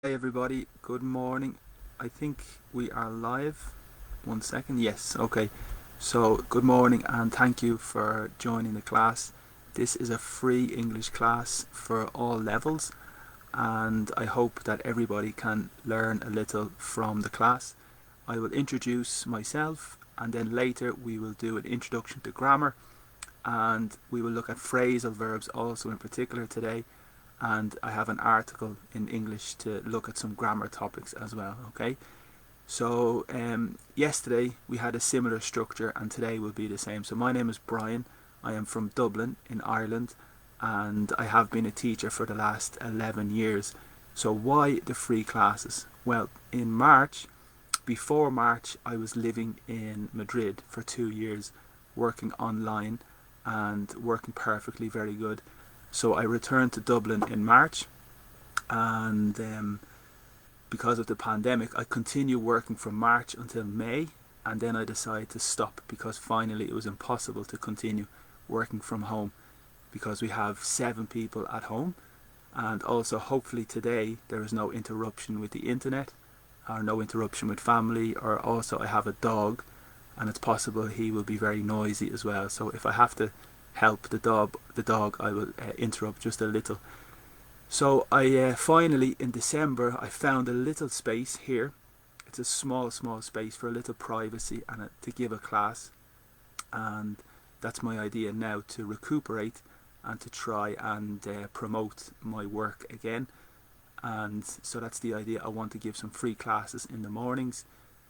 Hey everybody, good morning. I think we are live. One second. Yes, okay. So, good morning and thank you for joining the class. This is a free English class for all levels, and I hope that everybody can learn a little from the class. I will introduce myself, and then later we will do an introduction to grammar, and we will look at phrasal verbs also in particular today, and I have an article in English to look at some grammar topics as well. Okay, so yesterday we had a similar structure, and today will be the same. So my name is Brian. I am from Dublin in Ireland, and I have been a teacher for the last 11 years. So why the free classes? Well, in March, before March, I was living in Madrid for 2 years, working online and working perfectly, very good. So I returned to Dublin in March, and because of the pandemic, I continued working from March until May, and then I decided to stop because finally it was impossible to continue working from home because we have 7 people at home, and also hopefully today there is no interruption with the internet or no interruption with family, or also I have a dog and it's possible he will be very noisy as well. So if I have to help the dog I will interrupt just a little. So I finally in December I found a little space here. It's a small space for a little privacy and to give a class, and that's my idea now, to recuperate and to try and promote my work again. And so that's the idea. I want to give some free classes in the mornings,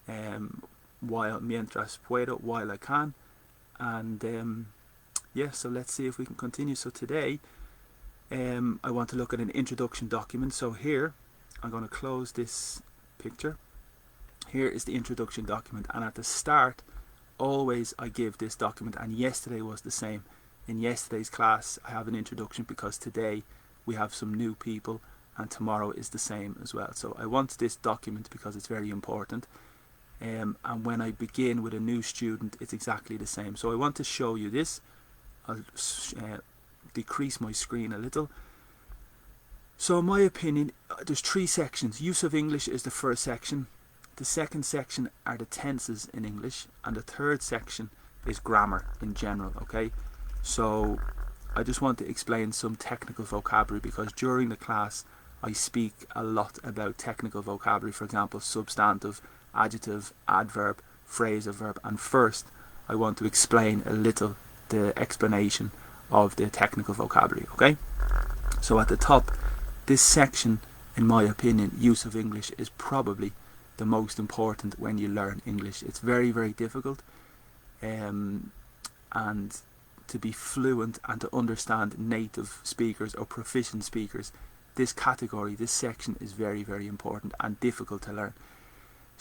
while mientras puedo, while I can, and yeah, so let's see if we can continue. So today I want to look at an introduction document. So here I'm going to close this picture. Here is the introduction document, and at the start always I give this document, and yesterday was the same. In yesterday's class I have an introduction because today we have some new people and tomorrow is the same as well. So I want this document because it's very important, and when I begin with a new student it's exactly the same. So I want to show you this. I'll decrease my screen a little. So in my opinion there's 3 sections. Use of English is the first section. The second section are the tenses in English, and the third section is grammar in general. Okay, so I just want to explain some technical vocabulary because during the class I speak a lot about technical vocabulary, for example substantive, adjective, adverb, phrasal verb, and first I want to explain a little the explanation of the technical vocabulary. Okay, so at the top, this section in my opinion, use of English, is probably the most important when you learn English. It's very difficult, and to be fluent and to understand native speakers or proficient speakers, this category, this section is very important and difficult to learn.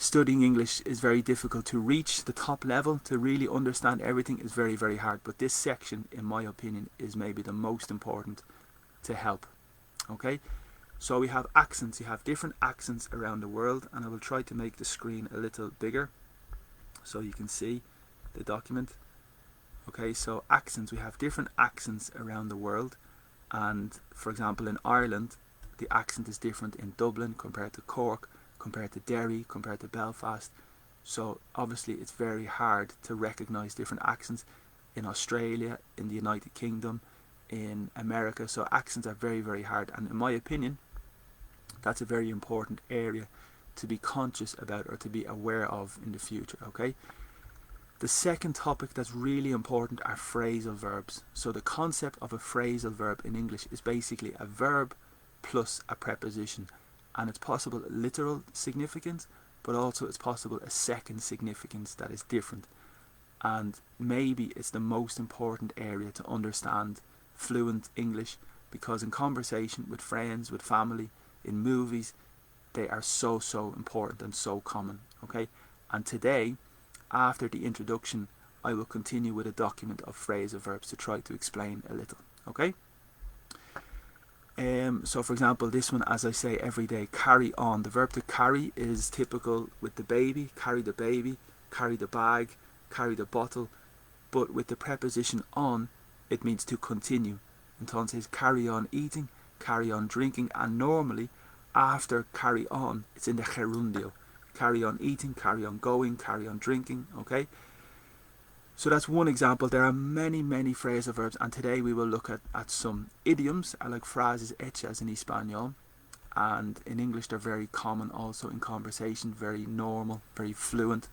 Studying English is very difficult. To reach the top level, to really understand everything, is very hard, but this section in my opinion is maybe the most important to help. Okay, so we have accents. You have different accents around the world, and I will try to make the screen a little bigger so you can see the document. Okay, so accents, we have different accents around the world, and for example in Ireland the accent is different in Dublin compared to Cork, compared to Derry, compared to Belfast. So obviously it's very hard to recognize different accents in Australia, in the United Kingdom, in America. So accents are very hard, and in my opinion that's a very important area to be conscious about or to be aware of in the future. Okay, the second topic that's really important are phrasal verbs. So the concept of a phrasal verb in English is basically a verb plus a preposition, and it's possible literal significance, but also it's possible a second significance that is different, and maybe it's the most important area to understand fluent English, because in conversation with friends, with family, in movies, they are so important and so common. Okay, and today after the introduction I will continue with a document of phrasal verbs to try to explain a little. Okay, so for example this one, as I say every day, carry on. The verb to carry is typical with the baby. Carry the baby, carry the bag, carry the bottle. But with the preposition on, it means to continue. Entonces, carry on eating, carry on drinking, and normally after carry on, it's in the gerundio. Carry on eating, carry on going, carry on drinking, okay? So that's one example. There are many, many phrasal verbs, and today we will look at some idioms, like frases hechas in Espanol, and in English they're very common also in conversation, very normal, very fluent.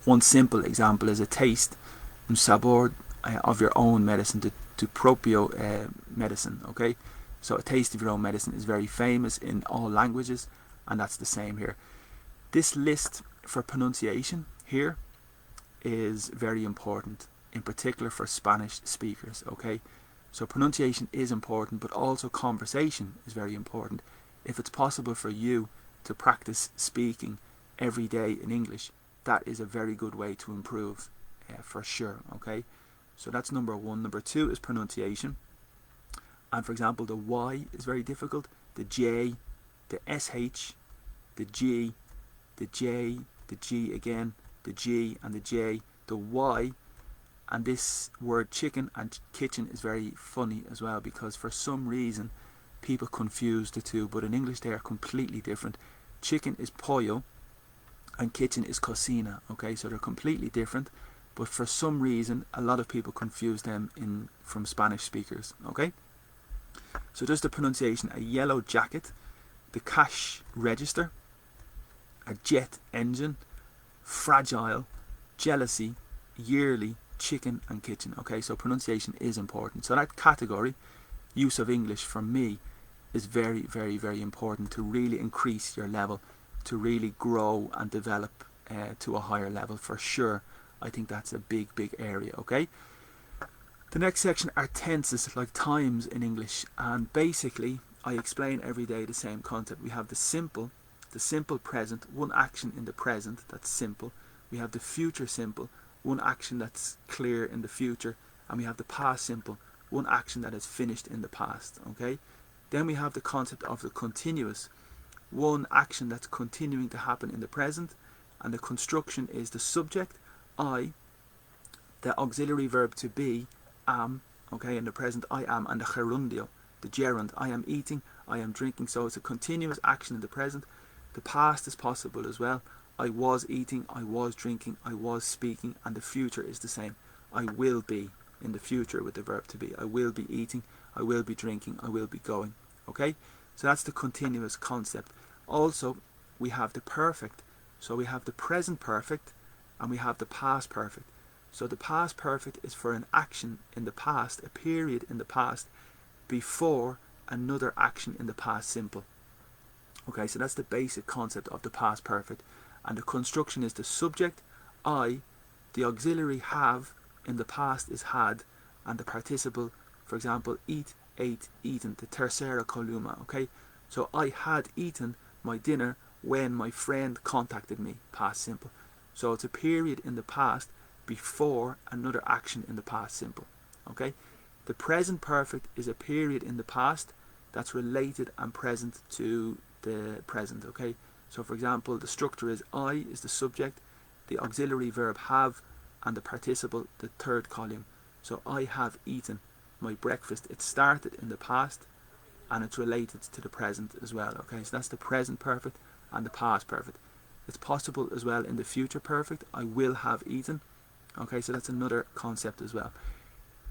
One simple example is a taste, un sabor, of your own medicine, to propio medicine, okay? So a taste of your own medicine is very famous in all languages, and that's the same here. This list for pronunciation here is very important, in particular for Spanish speakers, okay? So pronunciation is important, but also conversation is very important. If it's possible for you to practice speaking every day in English, that is a very good way to improve, for sure, okay? So that's number one. Number two is pronunciation. And for example, the Y is very difficult. The J, the SH, the G, the J, the G again, the G and the J, the Y, and this word chicken and kitchen is very funny as well, because for some reason people confuse the two, but in English they are completely different. Chicken is pollo and kitchen is cocina, okay? So they're completely different, but for some reason a lot of people confuse them from Spanish speakers, okay? So just the pronunciation: a yellow jacket, the cash register, a jet engine, fragile, jealousy, yearly, chicken and kitchen, okay? So pronunciation is important. So that category, use of English, for me is very, very, very important to really increase your level, to really grow and develop to a higher level, for sure. I think that's a big, big area, okay? The next section are tenses, like times in English, and basically I explain every day the same concept. We have the simple present, one action in the present, that's simple. We have the future simple, one action that's clear in the future, and we have the past simple, one action that is finished in the past, okay? Then we have the concept of the continuous, one action that's continuing to happen in the present, and the construction is the subject, I, the auxiliary verb to be, am, okay, in the present I am, and the gerundio, the gerund, I am eating, I am drinking. So it's a continuous action in the present. The past is possible as well. I was eating, I was drinking, I was speaking, and the future is the same. I will be in the future with the verb to be. I will be eating, I will be drinking, I will be going, okay? So that's the continuous concept. Also, we have the perfect. So we have the present perfect and we have the past perfect. So the past perfect is for an action in the past, a period in the past, before another action in the past simple. Okay, so that's the basic concept of the past perfect. And the construction is the subject, I, the auxiliary have in the past is had, and the participle, for example, eat, ate, eaten, the tercera columna, okay? So I had eaten my dinner when my friend contacted me, past simple. So it's a period in the past before another action in the past simple, okay? The present perfect is a period in the past that's related and present to the present, okay? So for example, the structure is I is the subject, the auxiliary verb have, and the participle, the third column. So I have eaten my breakfast. It started in the past and it's related to the present as well, okay? So that's the present perfect and the past perfect. It's possible as well in the future perfect, I will have eaten, okay? So that's another concept as well.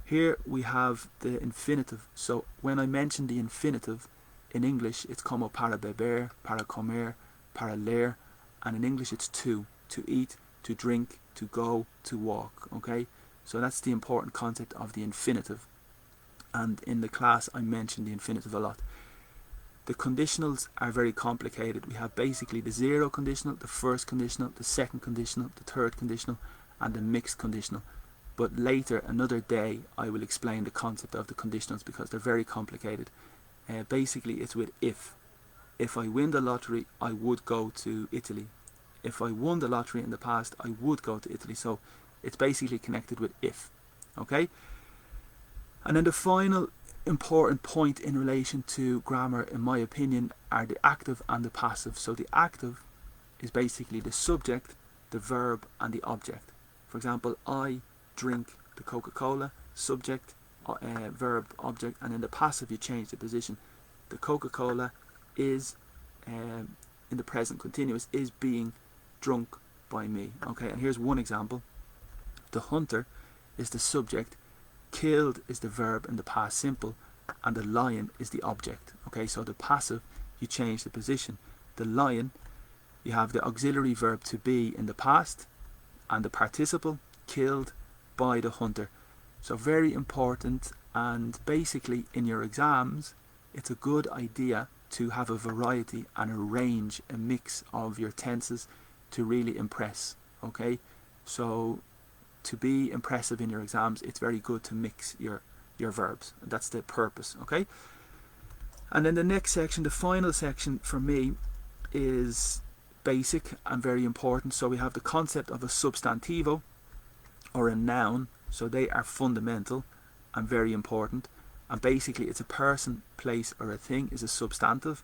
Here we have the infinitive. So when I mention the infinitive in English, it's como para beber, para comer, para leer, and in English it's to eat, to drink, to go, to walk, okay? So that's the important concept of the infinitive, and in the class I mentioned the infinitive a lot. The conditionals are very complicated. We have basically the zero conditional, the first conditional, the second conditional, the third conditional, and the mixed conditional. But later, another day, I will explain the concept of the conditionals because they're very complicated. Basically, it's with if. If I win the lottery, I would go to Italy. If I won the lottery in the past, I would go to Italy. So it's basically connected with if, okay? And then the final important point in relation to grammar, in my opinion, are the active and the passive. So the active is basically the subject, the verb, and the object. For example, I drink the Coca-Cola, subject, verb, object, and in the passive you change the position. The Coca-Cola is, in the present continuous, is being drunk by me. Okay, and here's one example. The hunter is the subject, killed is the verb in the past simple, and the lion is the object. Okay, so the passive, you change the position. The lion, you have the auxiliary verb to be in the past, and the participle, killed by the hunter. So very important, and basically in your exams, it's a good idea to have a variety and arrange a mix of your tenses to really impress. Okay, so to be impressive in your exams, it's very good to mix your verbs. That's the purpose. Okay, and then the next section, the final section for me, is basic and very important. So we have the concept of a substantivo or a noun. So they are fundamental and very important, and basically it's a person, place or a thing is a substantive,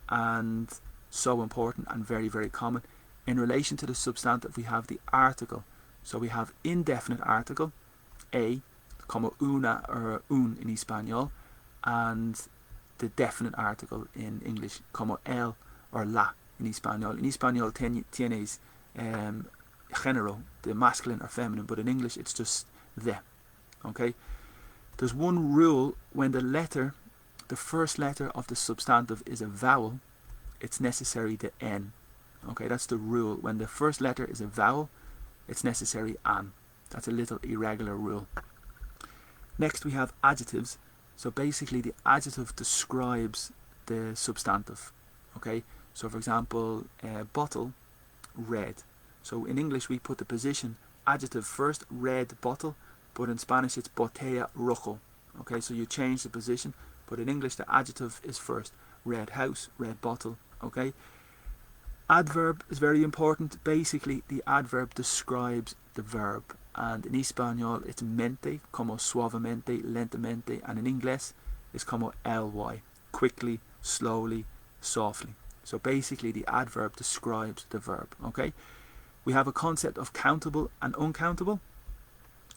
and so important and very, very common. In relation to the substantive, we have the article. So we have indefinite article, a, como una or un in Espanol, and the definite article in English, como el or la in Espanol. In Espanol tienes género, the masculine or feminine, but in English it's just the. Okay, there's one rule: when the first letter of the substantive is a vowel, it's necessary the n. Okay, that's the rule. When the first letter is a vowel, it's necessary an. That's a little irregular rule. Next we have adjectives. So basically the adjective describes the substantive. Okay, so for example, bottle, red. So in English we put the position adjective first, red bottle, but in Spanish it's botella rojo. Okay, so you change the position, but in English the adjective is first. Red house, red bottle. Okay, adverb is very important. Basically the adverb describes the verb, and in Espanol it's mente, como suavemente, lentamente, and in English it's como ly, quickly, slowly, softly. So basically the adverb describes the verb. Okay, we have a concept of countable and uncountable.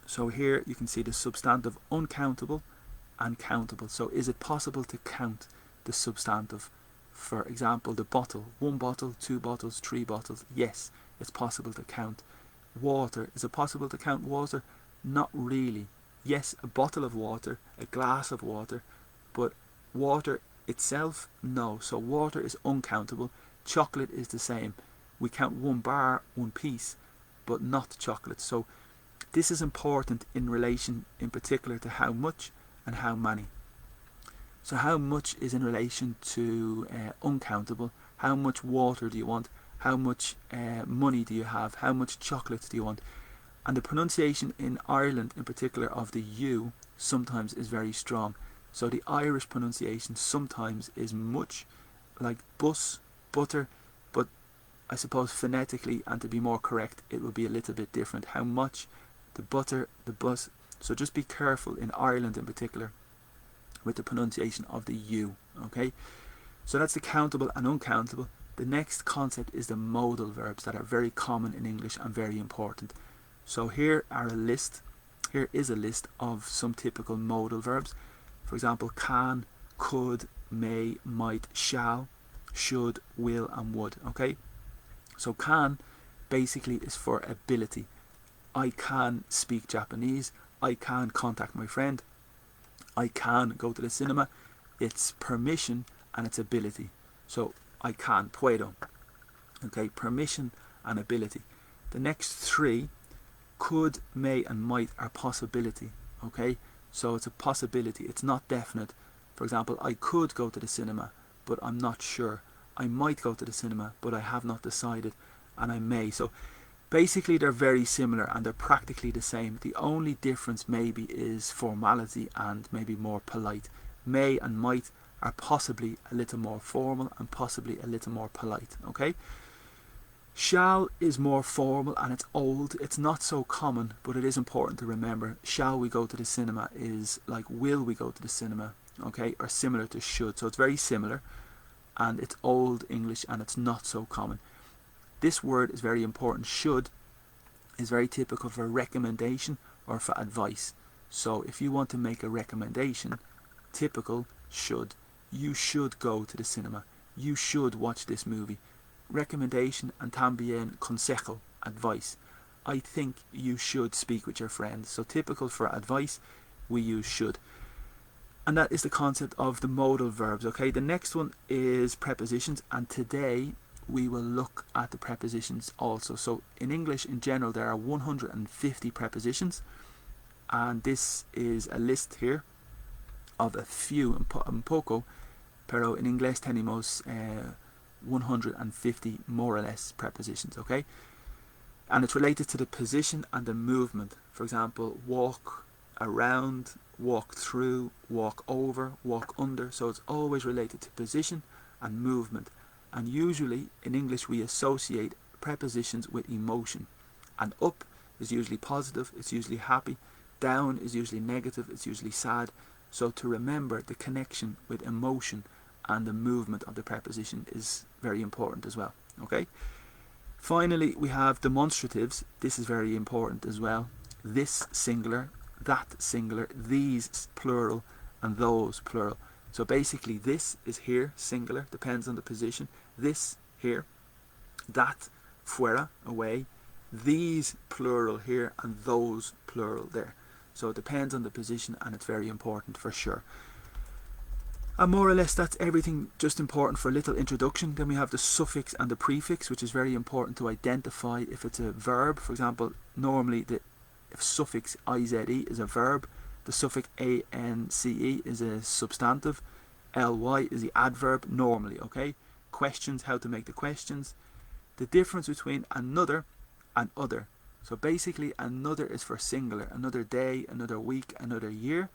So here you can see the substantive uncountable and countable. So is it possible to count the substantive? For example, the bottle, 1 bottle, 2 bottles, 3 bottles. Yes, it's possible to count. Water, is it possible to count water? Not really. Yes, a bottle of water, a glass of water, but water itself, no. So water is uncountable. Chocolate is the same. We count 1 bar, 1 piece, but not chocolate. So this is important in relation in particular to how much and how many. So how much is in relation to uncountable. How much water do you want? How much money do you have? How much chocolate do you want? And the pronunciation in Ireland in particular of the U sometimes is very strong. So the Irish pronunciation sometimes is much, like bus, butter, but I suppose phonetically and to be more correct it will be a little bit different. How much, the butter, the bus. So just be careful in Ireland in particular with the pronunciation of the U. Okay, so that's the countable and uncountable. The next concept is the modal verbs that are very common in English and very important. So here is a list of some typical modal verbs. For example, can, could, may, might, shall, should, will and would. Okay, so can basically is for ability. I can speak Japanese. I can contact my friend. I can go to the cinema. It's permission and it's ability. So I can, puedo. Okay, permission and ability. The next 3, could, may and might, are possibility. Okay, so it's a possibility. It's not definite. For example, I could go to the cinema, but I'm not sure. I might go to the cinema, but I have not decided, and I may. So basically they're very similar and they're practically the same. The only difference maybe is formality and maybe more polite. May and might are possibly a little more formal and possibly a little more polite. Okay, shall is more formal and it's old. It's not so common, but it is important to remember. Shall we go to the cinema is like will we go to the cinema, okay, or similar to should. So it's very similar and it's old English and it's not so common. This word is very important. Should is very typical for recommendation or for advice. So if you want to make a recommendation, typical should. You should go to the cinema. you should watch this movie. Recommendation and también consejo, advice. I think you should speak with your friends. So typical for advice, we use should. And that is the concept of the modal verbs. Okay, the next one is prepositions, and today we will look at the prepositions also. So in English in general there are 150 prepositions, and this is a list here of a few, un poco, pero en inglés tenemos 150 more or less prepositions, okay? And it's related to the position and the movement. For example, walk around, walk through, walk over, walk under. So it's always related to position and movement. And usually in English we associate prepositions with emotion. And up is usually positive, it's usually happy. Down is usually negative, it's usually sad. So to remember the connection with emotion and the movement of the preposition is very important as well. Okay. Finally, we have demonstratives. This is very important as well. This singular, that singular, these plural, and those plural. So basically this is here, singular, depends on the position. This here, that fuera, away, these plural here, and those plural there. So it depends on the position, and it's very important for sure. And more or less that's everything just important for a little introduction. Then we have the suffix and the prefix, which is very important to identify if it's a verb. For example, normally the suffix ize is a verb, the suffix ance is a substantive, ly is the adverb normally, okay? Questions, how to make the questions. The difference between another and other. So basically another is for singular, another day, another week, another year.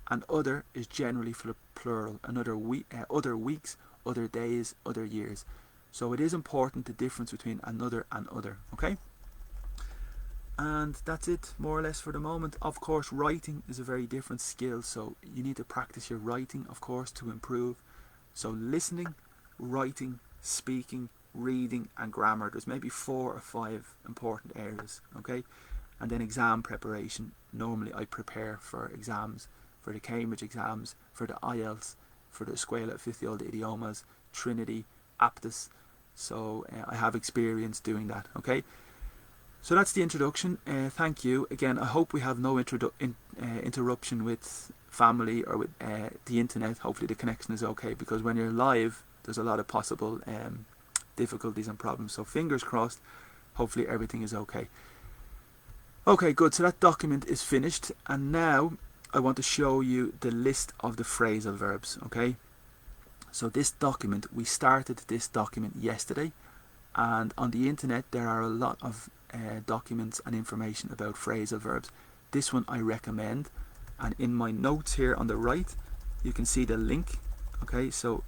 And other is generally for the plural, another week, other weeks, other days, other years. So it is important the difference between another and other, okay? And that's it more or less for the moment. Of course, writing is a very different skill, so you need to practice your writing, of course, to improve. So listening, writing, speaking, reading and grammar. There's maybe 4 or 5 important areas, okay? And then exam preparation. Normally I prepare for exams, for the Cambridge exams, for the IELTS, for the Escuela Oficial de Idiomas, Trinity, Aptus. So I have experience doing that, okay? So that's the introduction. Thank you. Again, I hope we have no interruption with family or with the internet. Hopefully the connection is okay, because when you're live, there's a lot of possible difficulties and problems. So fingers crossed, hopefully everything is okay. Okay, good. So that document is finished, and now I want to show you the list of the phrasal verbs, okay? So this document, we started this document yesterday, and on the internet there are a lot of documents and information about phrasal verbs. This one I recommend, and in my notes here on the right you can see the link, okay? So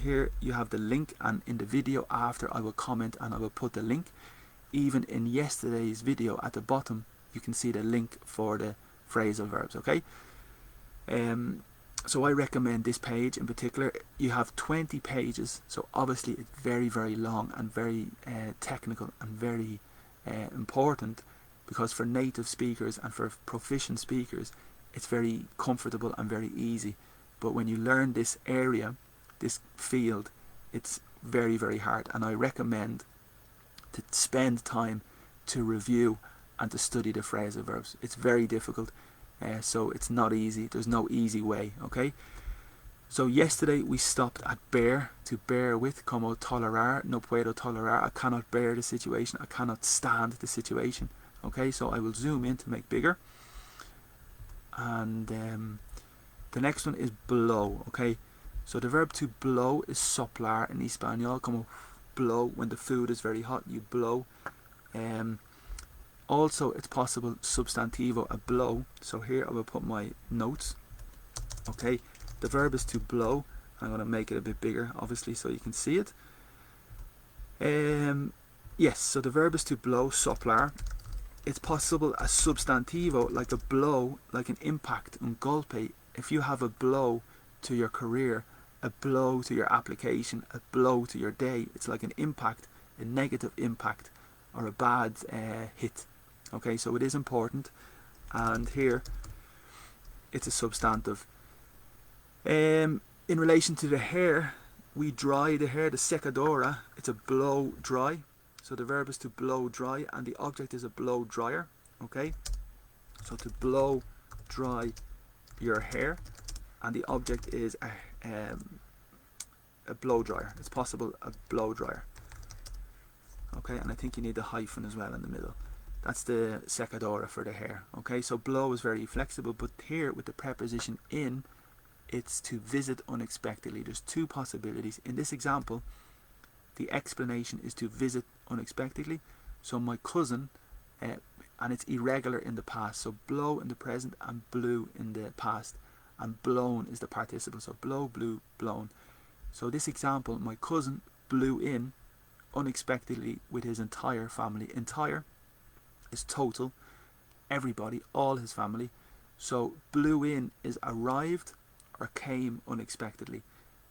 here you have the link, and in the video after I will comment and I will put the link. Even in yesterday's video at the bottom you can see the link for the phrasal verbs, okay? So I recommend this page in particular. You have 20 pages, so obviously it's very, very long and very technical and very important, because for native speakers and for proficient speakers it's very comfortable and very easy. But when you learn this area, this field, it's very, very hard, and I recommend to spend time to review and to study the phrasal verbs. It's very difficult. So it's not easy. There's no easy way, okay? So yesterday we stopped at bear, to bear with, como tolerar, no puedo tolerar, I cannot bear the situation, I cannot stand the situation, okay? So I will zoom in to make bigger. And the next one is blow, okay? So the verb to blow is soplar in Espanol, como blow, when the food is very hot, you blow. Also, it's possible substantivo, a blow. So here I will put my notes. Okay, the verb is to blow. I'm going to make it a bit bigger, obviously, so you can see it. Yes, so the verb is to blow, soplar. It's possible a substantivo, like a blow, like an impact, un golpe. If you have a blow to your career, a blow to your application, a blow to your day, it's like an impact, a negative impact, or a bad hit. Okay, so it is important, and here it's a substantive. In relation to the hair, we dry the hair, the secadora, it's a blow dry. So the verb is to blow dry, and the object is a blow dryer. Okay, so to blow dry your hair, and the object is a blow dryer. It's possible a blow dryer. Okay, and I think you need the hyphen as well in the middle. That's the secadora for the hair. Okay, so blow is very flexible, but here with the preposition in, it's to visit unexpectedly. There's two possibilities. In this example, the explanation is to visit unexpectedly. So my cousin, and it's irregular in the past. So blow in the present and blew in the past. And blown is the participle. So blow, blew, blown. So this example, my cousin blew in unexpectedly with his entire family. Entire is total, everybody, all his family. So blew in is arrived or came unexpectedly.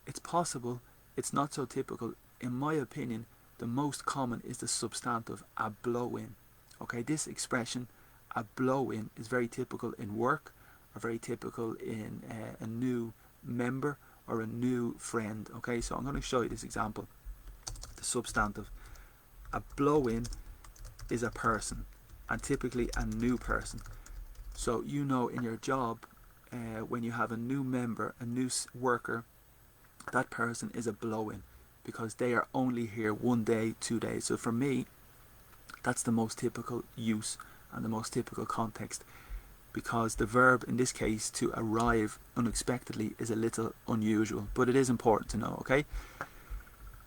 It's possible, it's not so typical. In my opinion, the most common is the substantive a blow in. Okay, this expression a blow in is very typical in work, or very typical in a new member or a new friend. Okay, so I'm going to show you this example. The substantive a blow in is a person, and typically a new person. So you know in your job, when you have a new member, a new worker, that person is a blow-in because they are only here 1 day, 2 days. So for me, that's the most typical use and the most typical context, because the verb in this case to arrive unexpectedly is a little unusual, but it is important to know. Okay,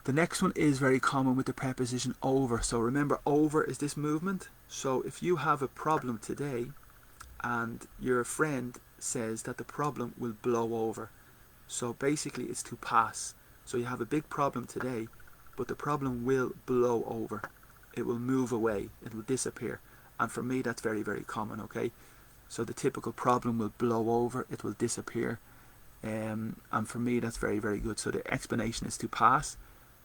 the next one is very common with the preposition over. So remember, over is this movement. So if you have a problem today and your friend says that the problem will blow over, so basically it's to pass. So you have a big problem today, but the problem will blow over. It will move away, it will disappear. And for me, that's very, very common. Okay, so the typical problem will blow over, it will disappear, and for me that's very, very good. So the explanation is to pass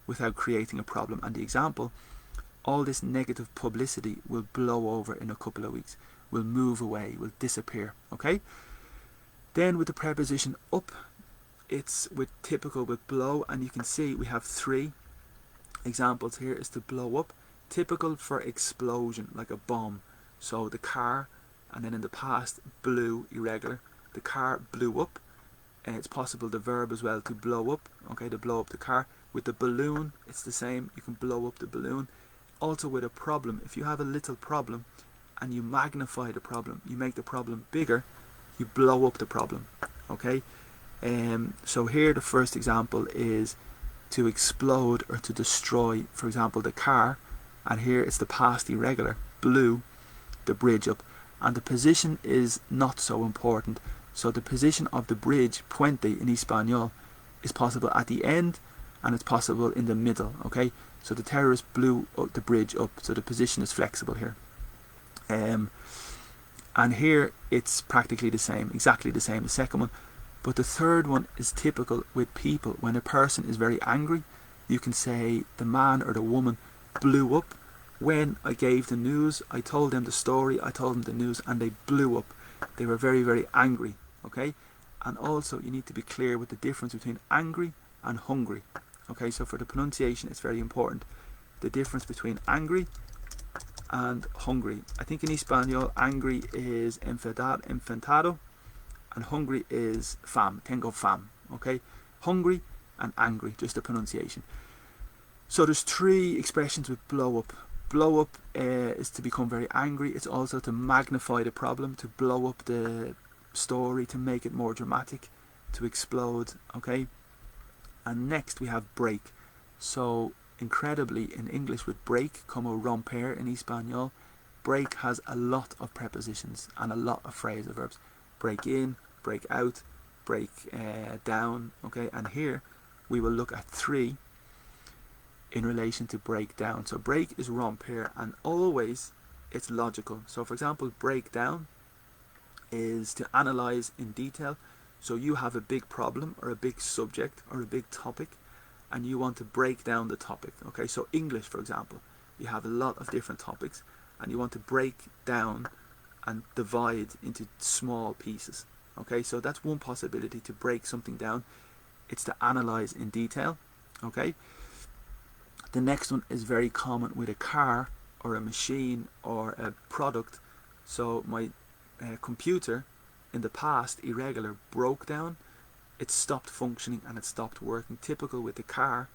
without creating a problem. And the example, all this negative publicity will blow over in a couple of weeks, will move away, will disappear. Okay, then with the preposition up, it's typical with blow, and you can see we have 3 examples here. Is to blow up, typical for explosion, like a bomb. So the car, and then in the past blew, irregular, the car blew up, and it's possible the verb as well to blow up. Okay, to blow up the car. With the balloon, it's the same, you can blow up the balloon. Also with a problem, if you have a little problem and you magnify the problem, you make the problem bigger, you blow up the problem. Okay, so here the first example is to explode or to destroy, for example, the car, and here it's the past irregular, blew the bridge up, and the position is not so important. So the position of the bridge, puente in Espanol, is possible at the end and it's possible in the middle. Okay, so the terrorist blew the bridge up, so the position is flexible here. And here it's practically the same, exactly the same, the second one. But the third one is typical with people. When a person is very angry, you can say the man or the woman blew up. When I gave the news, I told them the story, I told them the news, and they blew up. They were very, very angry. Okay, and also you need to be clear with the difference between angry and hungry. Okay, so for the pronunciation it's very important, the difference between angry and hungry. I think in Espanol angry is enfadado, and hungry is fam, tengo fam. Okay, hungry and angry, just the pronunciation. So there's 3 expressions with blow up. Blow up is to become very angry. It's also to magnify the problem, to blow up the story, to make it more dramatic, to explode. Okay, and next we have break. So incredibly in English with break, como romper in Espanol, break has a lot of prepositions and a lot of phrasal verbs. Break in, break out, break down. Okay, and here we will look at 3 in relation to break down. So break is romper, and always it's logical. So for example, break down is to analyze in detail. So you have a big problem or a big subject or a big topic, and you want to break down the topic. Okay, so English, for example, you have a lot of different topics and you want to break down and divide into small pieces. Okay, so that's one possibility to break something down. It's to analyze in detail. Okay. The next one is very common with a car or a machine or a product. So my computer in the past, irregular, broke down. It stopped functioning and it stopped working. Typical with the car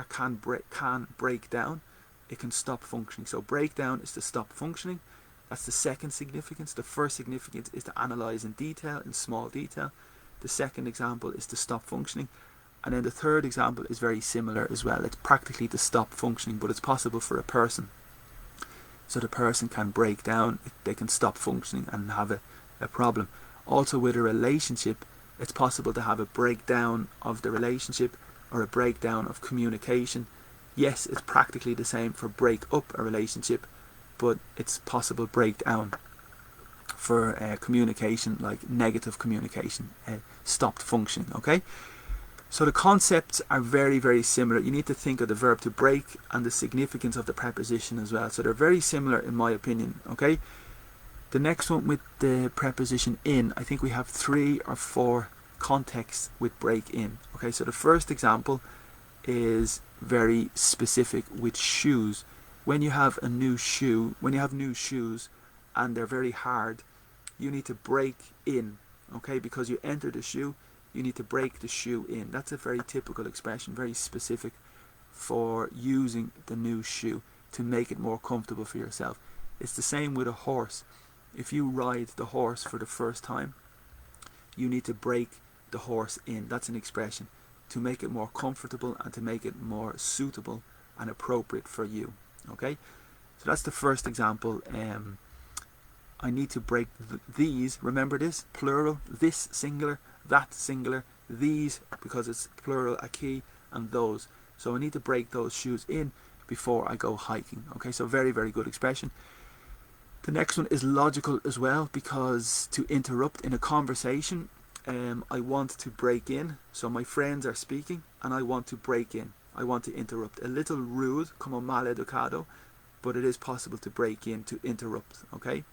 can break down. It can stop functioning. So breakdown is to stop functioning. That's the second significance. The first significance is to analyze in detail, in small detail. The second example is to stop functioning. And then the third example is very similar as well. It's practically to stop functioning, but it's possible for a person. So the person can break down, they can stop functioning and have a problem. Also with a relationship, it's possible to have a breakdown of the relationship or a breakdown of communication. Yes, it's practically the same for break up a relationship, but it's possible breakdown for communication, like negative communication, stopped functioning. Okay, so the concepts are very, very similar. You need to think of the verb to break and the significance of the preposition as well. So they're very similar in my opinion. Okay, the next one with the preposition in, I think we have 3 or 4 contexts with break in. Okay, so the first example is very specific with shoes. When you have a new shoe, when you have new shoes and they're very hard, you need to break in. Okay, because you enter the shoe, you need to break the shoe in. That's a very typical expression, very specific for using the new shoe to make it more comfortable for yourself. It's the same with a horse. If you ride the horse for the first time, you need to break the horse in. That's an expression to make it more comfortable and to make it more suitable and appropriate for you. Okay, so that's the first example. I need to break these. Remember this, plural, this singular, that singular, these because it's plural, a key, and those. So I need to break those shoes in before I go hiking. Okay, so very, very good expression. The next one is logical as well, because to interrupt in a conversation, I want to break in. So my friends are speaking and I want to break in. I want to interrupt. A little rude, como mal educado, but it is possible to break in, to interrupt. Okay,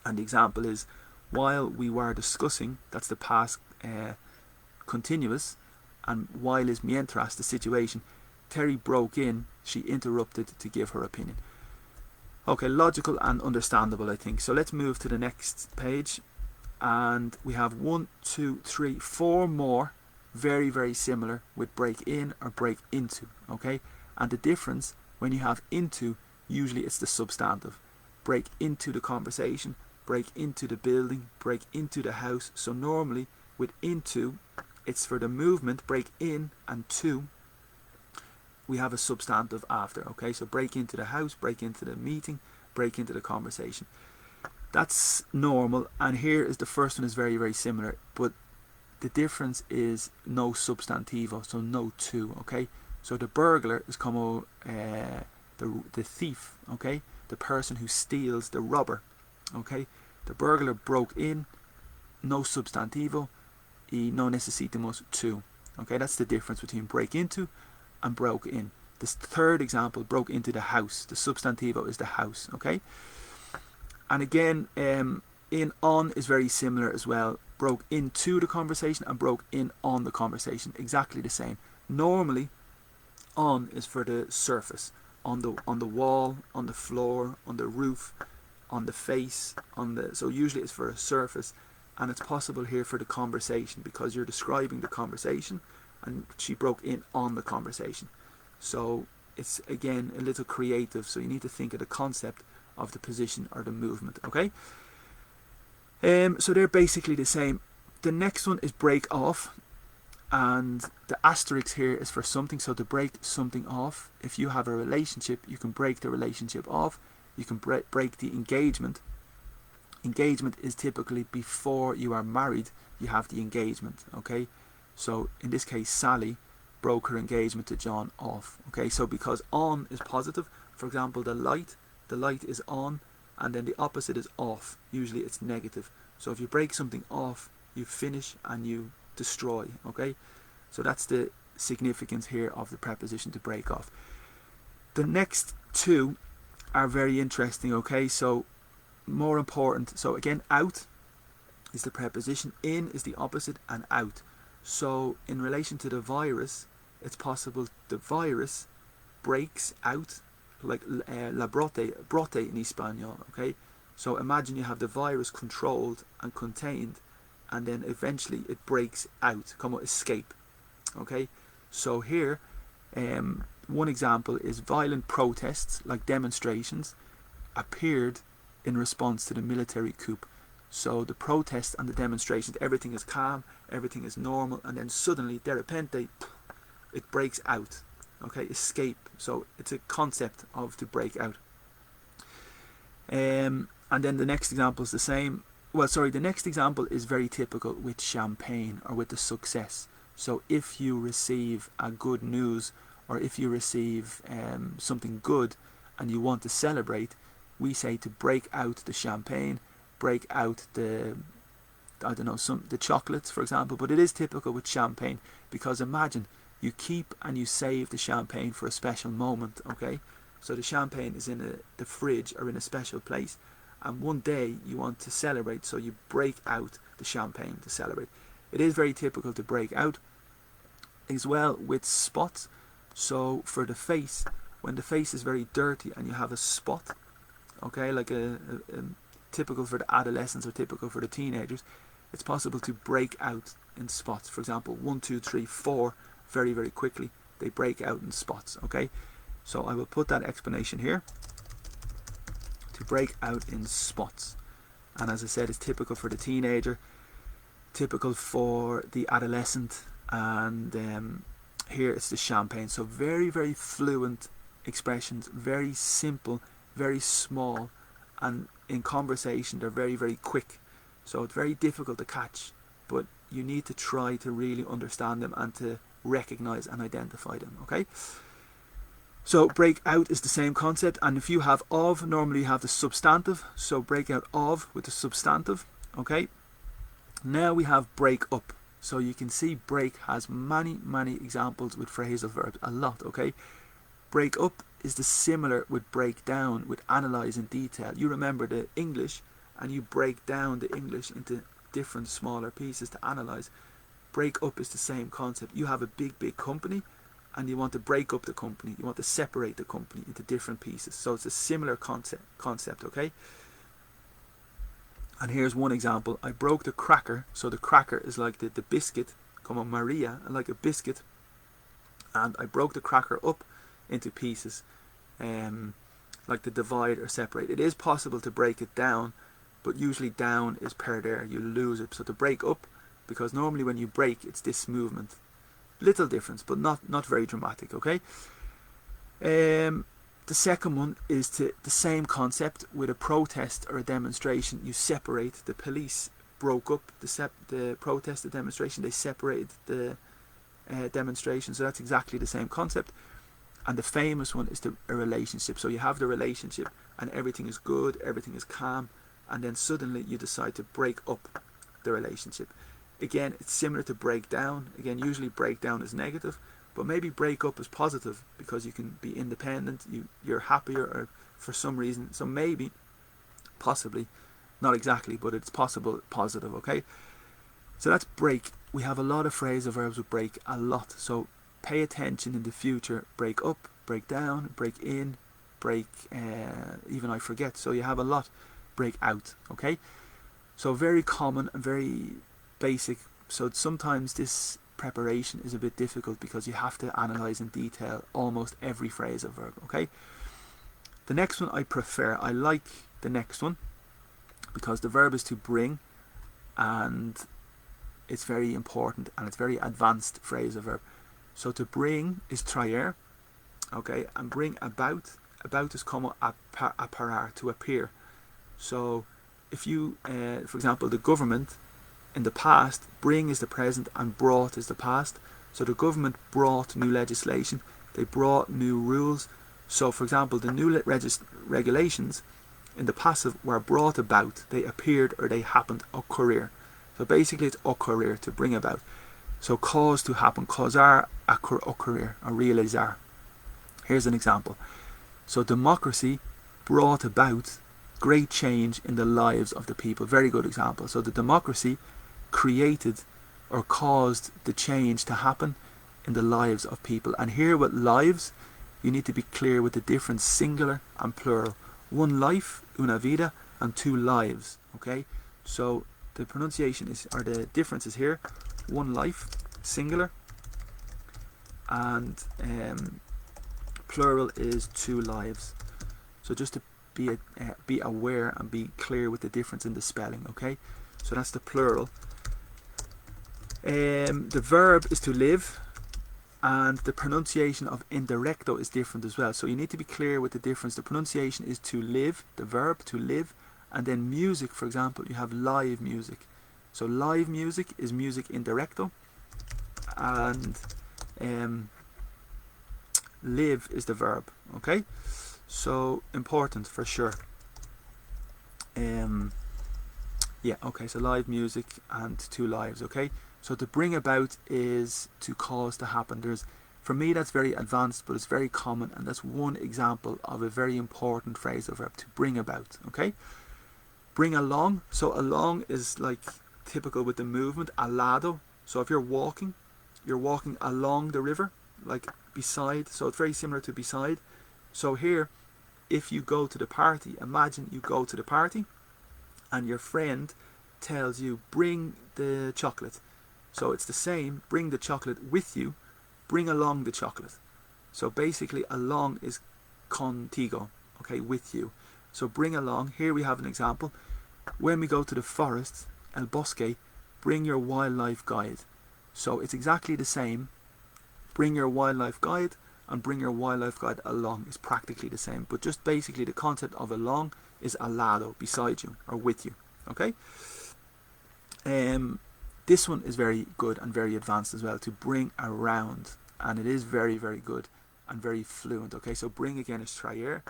and the example is, while we were discussing, that's the past continuous, and while is mientras, the situation, Terry broke in, she interrupted to give her opinion. Okay, logical and understandable, I think. So let's move to the next page, and we have 1, 2, 3, 4 more very, very similar with break in or break into. Okay, and the difference, when you have into, usually it's the substantive. Break into the conversation, break into the building, break into the house. So normally with into, it's for the movement, break in, and to, we have a substantive after. Okay, so break into the house, break into the meeting, break into the conversation. That's normal, and here is the first one is very, very similar, but the difference is no substantivo, so no to. Okay, so the burglar is como the thief. Okay, the person who steals, the robber. Okay, the burglar broke in, no substantivo, y no necesitamos to. Okay, that's the difference between break into and broke in. This third example, broke into the house. The substantivo is the house. Okay, and again, in on is very similar as well. Broke into the conversation and broke in on the conversation. Exactly the same. Normally, on is for the surface, on the wall, on the floor, on the roof, on the face, so usually it's for a surface, and it's possible here for the conversation because you're describing the conversation and she broke in on the conversation. So it's again a little creative, so you need to think of the concept of the position or the movement. Okay, so they're basically the same. The next one is break off, and the asterisk here is for something. So to break something off, if you have a relationship, you can break the relationship off. You can break the engagement. Engagement is typically before you are married, you have the engagement. Okay, so in this case, Sally broke her engagement to John off. Okay, so because on is positive, for example, the light is on, and then the opposite is off. Usually it's negative. So if you break something off, you finish and you destroy. Okay, so that's the significance here of the preposition to break off. The next two are very interesting. Okay, so more important. So again, out is the preposition, in is the opposite, and out. So in relation to the virus, it's possible the virus breaks out, like la brote in Espanol, okay? So imagine you have the virus controlled and contained, and then eventually it breaks out, como escape, okay? So here, one example is violent protests, like demonstrations, appeared in response to the military coup. So the protests and the demonstrations, everything is calm, everything is normal, and then suddenly, de repente, it breaks out. Okay, escape. So it's a concept of to break out. And then the next example is the same. Well, sorry, the next example is very typical with champagne or with the success. So if you receive a good news, or if you receive something good and you want to celebrate, we say to break out the champagne, break out the, I don't know, the chocolates, for example. But it is typical with champagne, because imagine you keep and you save the champagne for a special moment, okay? So the champagne is in the fridge or in a special place, and one day you want to celebrate, so you break out the champagne to celebrate. It is very typical to break out. As well with spots. So for the face, when the face is very dirty and you have a spot, okay, like a typical for the adolescents or typical for the teenagers, it's possible to break out in spots. For example, 1, 2, 3, 4, very, very quickly, they break out in spots, okay? So I will put that explanation here. To break out in spots. And as I said, it's typical for the teenager, typical for the adolescent, and here it's the champagne. So very, very fluent expressions, very simple, very small, and in conversation they're very, very quick. So it's very difficult to catch, but you need to try to really understand them and to recognize and identify them, okay? So break out is the same concept, and if you have of, normally you have the substantive, so break out of with the substantive, okay? Now we have break up. So you can see break has many, many examples with phrasal verbs, a lot, okay? Break up is the similar with break down, with analyze in detail. You remember the English, and you break down the English into different smaller pieces to analyze. Break up is the same concept. You have a big, big company, and you want to break up the company. You want to separate the company into different pieces. So it's a similar concept, okay? And here's one example. I broke the cracker. So the cracker is like the biscuit, como Maria, like a biscuit. And I broke the cracker up into pieces, like to divide or separate. It is possible to break it down, but usually down is per you lose it. So to break up, because normally when you break, it's this movement. Little difference, but not very dramatic, okay? The second one is the same concept with a protest or a demonstration. You separate. The police broke up the protest, the demonstration. They separated the demonstration. So that's exactly the same concept. And the famous one is a relationship. So you have the relationship and everything is good, everything is calm, and then suddenly you decide to break up the relationship. Again, it's similar to break down. Again, usually break down is negative, but maybe break up is positive, because you can be independent, you're happier, or for some reason. So maybe, possibly, not exactly, but it's possible positive, okay? So that's break. We have a lot of phrasal verbs with break, a lot. So pay attention in the future. Break up, break down, break in, break, even I forget. So you have a lot. Break out, okay? So very common and very basic. So sometimes this preparation is a bit difficult because you have to analyze in detail almost every phrasal verb, okay? The next one I prefer. I like the next one because the verb is to bring, and it's very important and it's very advanced phrasal verb. So to bring is traer, okay, and bring about is como apparar, to appear. So if you, for example, the government, in the past, bring is the present and brought is the past. So the government brought new legislation, they brought new rules. So for example, the new regulations in the passive were brought about, they appeared or they happened, occurrir. So basically it's occurrir, to bring about. So cause to happen, causar, occurrir, or realizar. Here's an example. So democracy brought about great change in the lives of the people. Very good example. So the democracy created or caused the change to happen in the lives of people. And here with lives, you need to be clear with the difference singular and plural. One life, una vida, and two lives. Okay, so the pronunciation is, or the difference is here, one life, singular, and plural is two lives. So just to be aware and be clear with the difference in the spelling. Okay, so that's the plural. The verb is to live, and the pronunciation of indirecto is different as well. So you need to be clear with the difference. The pronunciation is to live, the verb to live, and then music, for example, you have live music. So live music is music indirecto, and live is the verb. Okay, so important for sure. Yeah, okay, so live music and two lives. Okay, so to bring about is to cause to happen. For me that's very advanced, but it's very common, and that's one example of a very important phrasal verb, to bring about. Okay, bring along. So along is like typical with the movement, al lado. So if you're walking along the river, like beside, so it's very similar to beside. So here, if you go to the party, imagine you go to the party and your friend tells you, bring the chocolate. So it's the same, bring the chocolate with you, bring along the chocolate. So basically along is contigo, okay, with you. So bring along, here we have an example. When we go to the forest, el bosque, bring your wildlife guide. So it's exactly the same, bring your wildlife guide and bring your wildlife guide along is practically the same, but just basically the concept of along is al lado, beside you or with you. Okay, this one is very good and very advanced as well, to bring around, and it is very, very good and very fluent. Okay, so bring again is traer,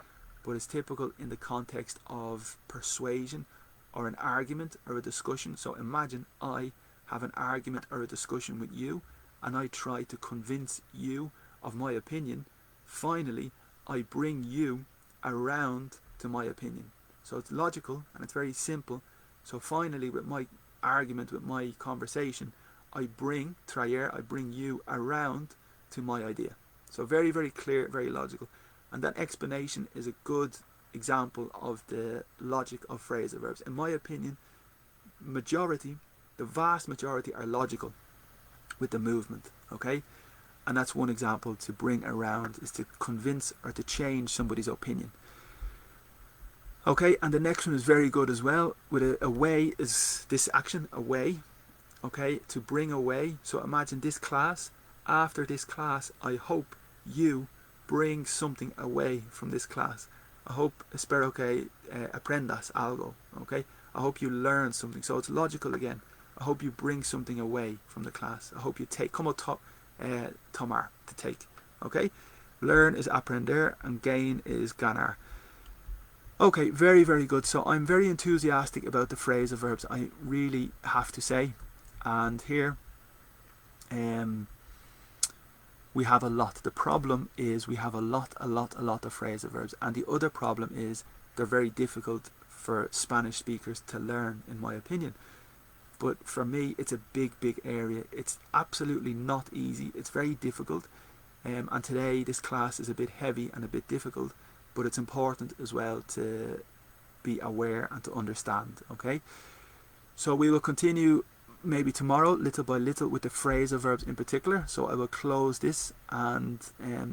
but it's typical in the context of persuasion or an argument or a discussion. So imagine I have an argument or a discussion with you and I try to convince you of my opinion. Finally, I bring you around to my opinion. So it's logical and it's very simple. So finally, with my argument, with my conversation, I bring, traer, I bring you around to my idea. So very, very clear, very logical. And that explanation is a good example of the logic of phrasal verbs. In my opinion, the vast majority are logical with the movement. Okay, and that's one example. To bring around is to convince or to change somebody's opinion. Okay, and the next one is very good as well. With away is this action, away. Okay, to bring away. So imagine this class. After this class, I hope you bring something away from this class. I hope, espero que aprendas algo. Okay, I hope you learn something. So it's logical again. I hope you bring something away from the class. I hope you take, como tomar, to take. Okay, learn is aprender and gain is ganar. Okay, very, very good. So I'm very enthusiastic about the phrasal verbs, I really have to say. And here we have a lot. The problem is we have a lot of phrasal verbs, and the other problem is they're very difficult for Spanish speakers to learn, in my opinion. But for me, it's a big area. It's absolutely not easy. It's very difficult. And today this class is a bit heavy and a bit difficult, but it's important as well to be aware and to understand. Okay, so we will continue maybe tomorrow, little by little, with the phrasal verbs in particular. So I will close this and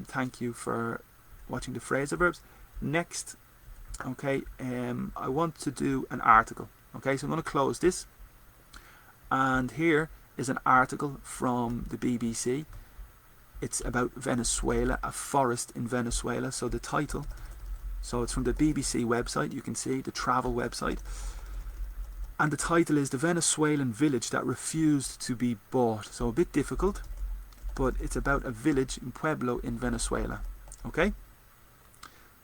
thank you for watching the phrasal verbs. Next, okay, I want to do an article. Okay, so I'm going to close this, and here is an article from the BBC. It's about Venezuela, a forest in Venezuela. So the title, so it's from the BBC website, you can see the travel website, and the title is The Venezuelan Village That Refused to Be Bought. So a bit difficult, but it's about a village in Pueblo in Venezuela. Okay,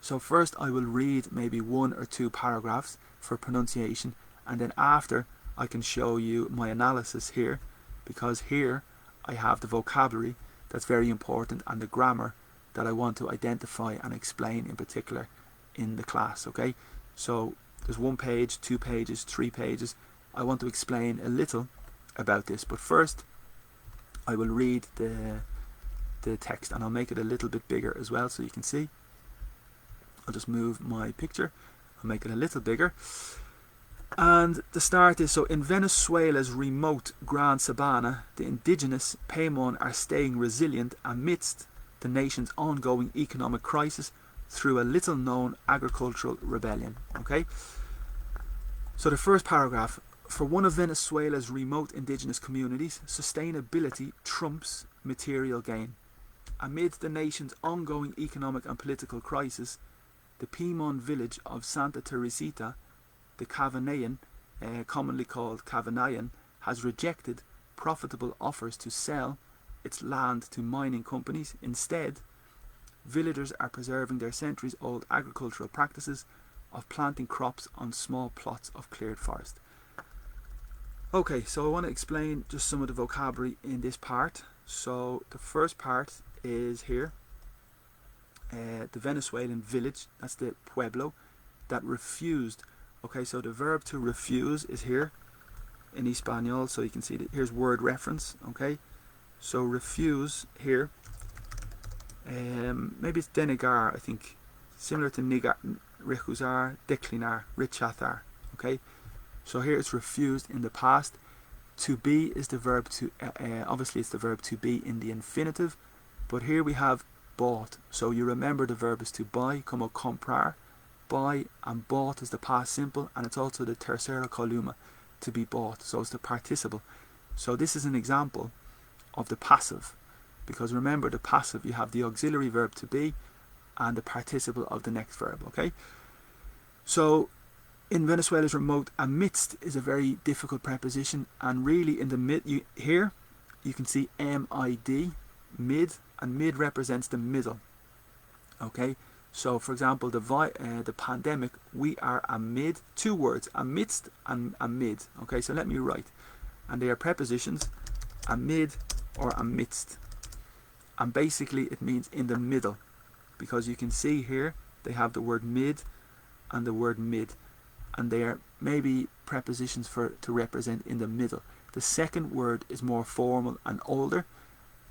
so first I will read maybe 1 or 2 paragraphs for pronunciation, and then after I can show you my analysis here, because here I have the vocabulary that's very important and the grammar that I want to identify and explain in particular in the class. Okay, so there's 1 page, 2 pages, 3 pages. I want to explain a little about this, but first I will read the the text, and I'll make it a little bit bigger as well so you can see. I'll just move my picture, I'll make it a little bigger. And the start is, so in Venezuela's remote Gran Sabana, the indigenous Paimon are staying resilient amidst the nation's ongoing economic crisis through a little known agricultural rebellion. Okay, so the first paragraph: for one of Venezuela's remote indigenous communities, sustainability trumps material gain. Amid the nation's ongoing economic and political crisis, the Paimon village of Santa Teresita, the Cavanayan, commonly called Cavanayan, has rejected profitable offers to sell its land to mining companies. Instead, villagers are preserving their centuries-old agricultural practices of planting crops on small plots of cleared forest. Okay, so I want to explain just some of the vocabulary in this part. So the first part is here, the Venezuelan village, that's the pueblo, that refused. Okay, so the verb to refuse is here in Espanol, so you can see that here's word reference. Okay, so refuse here, maybe it's denegar, I think, similar to negar, rechuzar, declinar, rechazar. Okay, so here it's refused in the past. To be is the verb to, obviously it's the verb to be in the infinitive, but here we have bought. So you remember the verb is to buy, como comprar, buy, and bought is the past simple, and it's also the tercera columna, to be bought, so it's the participle. So this is an example of the passive, because remember the passive, you have the auxiliary verb to be and the participle of the next verb. Okay, so in Venezuela's remote, amidst is a very difficult preposition, and really in the mid, here you can see mid, mid, and mid represents the middle. Okay, so for example, the pandemic, we are amid, two words, amidst and amid. Okay, so let me write, and they are prepositions, amid or amidst, and basically it means in the middle, because you can see here they have the word mid and the word mid, and they are maybe prepositions to represent in the middle. The second word is more formal and older,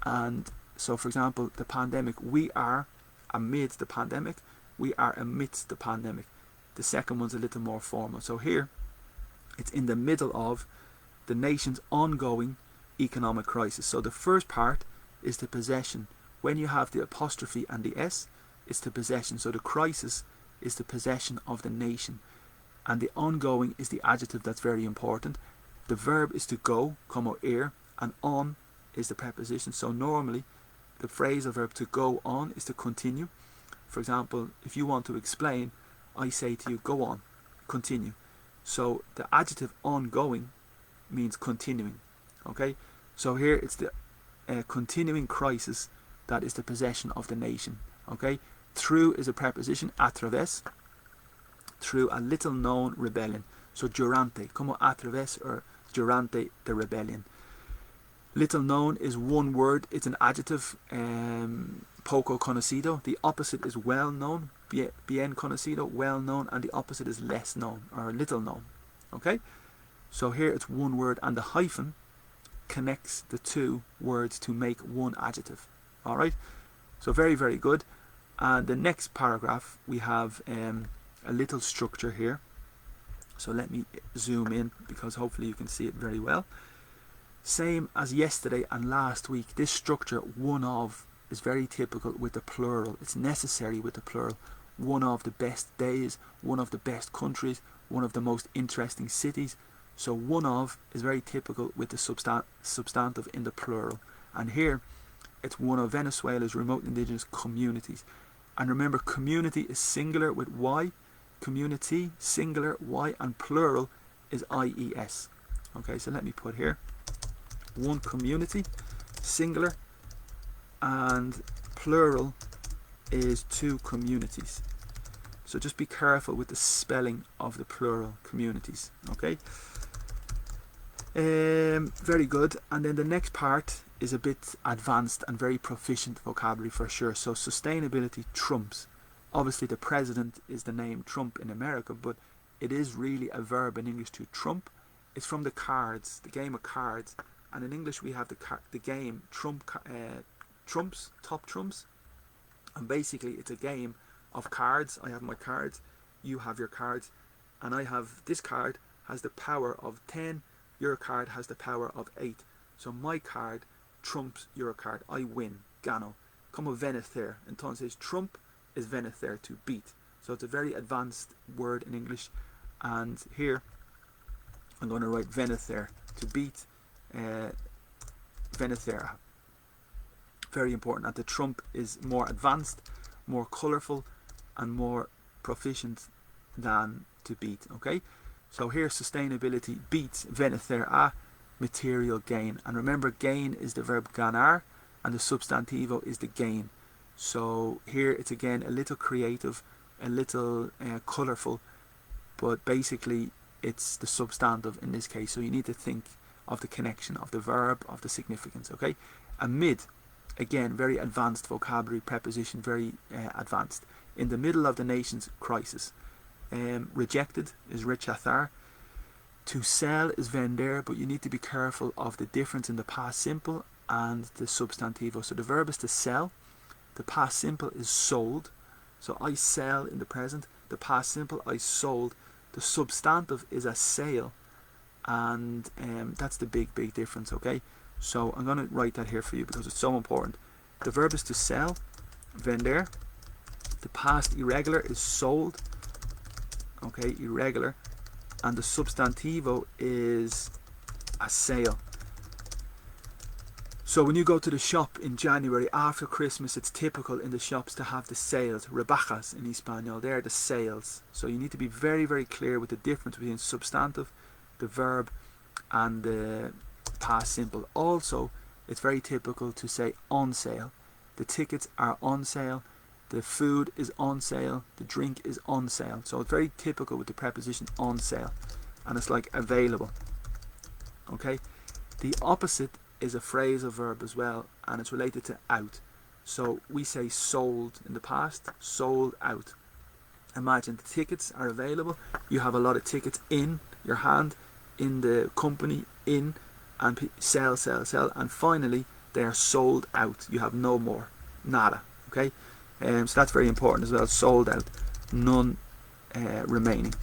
and so for example, the pandemic, we are amid the pandemic, we are amidst the pandemic. The second one's a little more formal. So here it's in the middle of the nation's ongoing economic crisis. So the first part is the possession. When you have the apostrophe and the s, it's the possession. So the crisis is the possession of the nation, and the ongoing is the adjective that's very important. The verb is to go, como ir, and on is the preposition. So normally the phrasal verb to go on is to continue. For example, if you want to explain, I say to you, go on, continue. So the adjective ongoing means continuing. Okay, so here it's the continuing crisis that is the possession of the nation. Okay, through is a preposition, a través, through a little known rebellion. So durante, como a través, or durante the rebellion. Little known is one word, it's an adjective, poco conocido. The opposite is well known, bien conocido, well known, and the opposite is less known or little known. Okay, so here it's one word, and the hyphen connects the two words to make one adjective. Alright, so very, very good. And the next paragraph, we have a little structure here. So let me zoom in, because hopefully you can see it very well. Same as yesterday and last week, this structure, one of, is very typical with the plural. It's necessary with the plural. One of the best days, one of the best countries, one of the most interesting cities. So one of is very typical with the substantive in the plural. And here, it's one of Venezuela's remote indigenous communities. And remember, community is singular with Y, community, singular, Y, and plural is IES. Okay, so let me put here, one community, singular, and plural is two communities. So just be careful with the spelling of the plural communities. Okay, very good. And then the next part is a bit advanced and very proficient vocabulary for sure. So sustainability trumps. Obviously the president is the name Trump in America, but it is really a verb in English to trump. It's from the cards, the game of cards, and in English we have the game trump trumps, top trumps. And basically it's a game of cards. I have my cards, you have your cards, and I have this card has the power of 10, your card has the power of 8. So my card trumps your card. I win. Gano. Como vencer. Entonces trump is vencer, to beat. So it's a very advanced word in English. And here I'm going to write vencer, to beat. Vencer. Very important. And the trump is more advanced, more colourful, and more proficient than to beat. Okay, so here sustainability beats vencer a, material gain. And remember, gain is the verb ganar, and the substantivo is the gain. So here it's again a little creative, a little colourful, but basically it's the substantive in this case. So you need to think of the connection of the verb, of the significance. Okay, amid, again, very advanced vocabulary, preposition, very advanced. In the middle of the nation's crisis. Rejected is rechazar. To sell is vender, but you need to be careful of the difference in the past simple and the substantivo. So the verb is to sell. The past simple is sold. So I sell in the present. The past simple, I sold. The substantive is a sale. And that's the big difference, okay? So I'm going to write that here for you because it's so important. The verb is to sell, vender. The past irregular is sold, okay, irregular. And the substantivo is a sale. So when you go to the shop in January after Christmas, it's typical in the shops to have the sales, rebajas in Espanol. They're the sales. So you need to be very clear with the difference between substantive, the verb, and the past simple. Also, it's very typical to say on sale. The tickets are on sale. The food is on sale. The drink is on sale. So it's very typical with the preposition on sale. And it's like available. Okay? The opposite is a phrasal verb as well, and it's related to out. So we say sold in the past, sold out. Imagine the tickets are available. You have a lot of tickets in your hand, in the company, in, and sell, and finally they are sold out. You have no more, nada. Okay, so that's very important as well. Sold out, none remaining.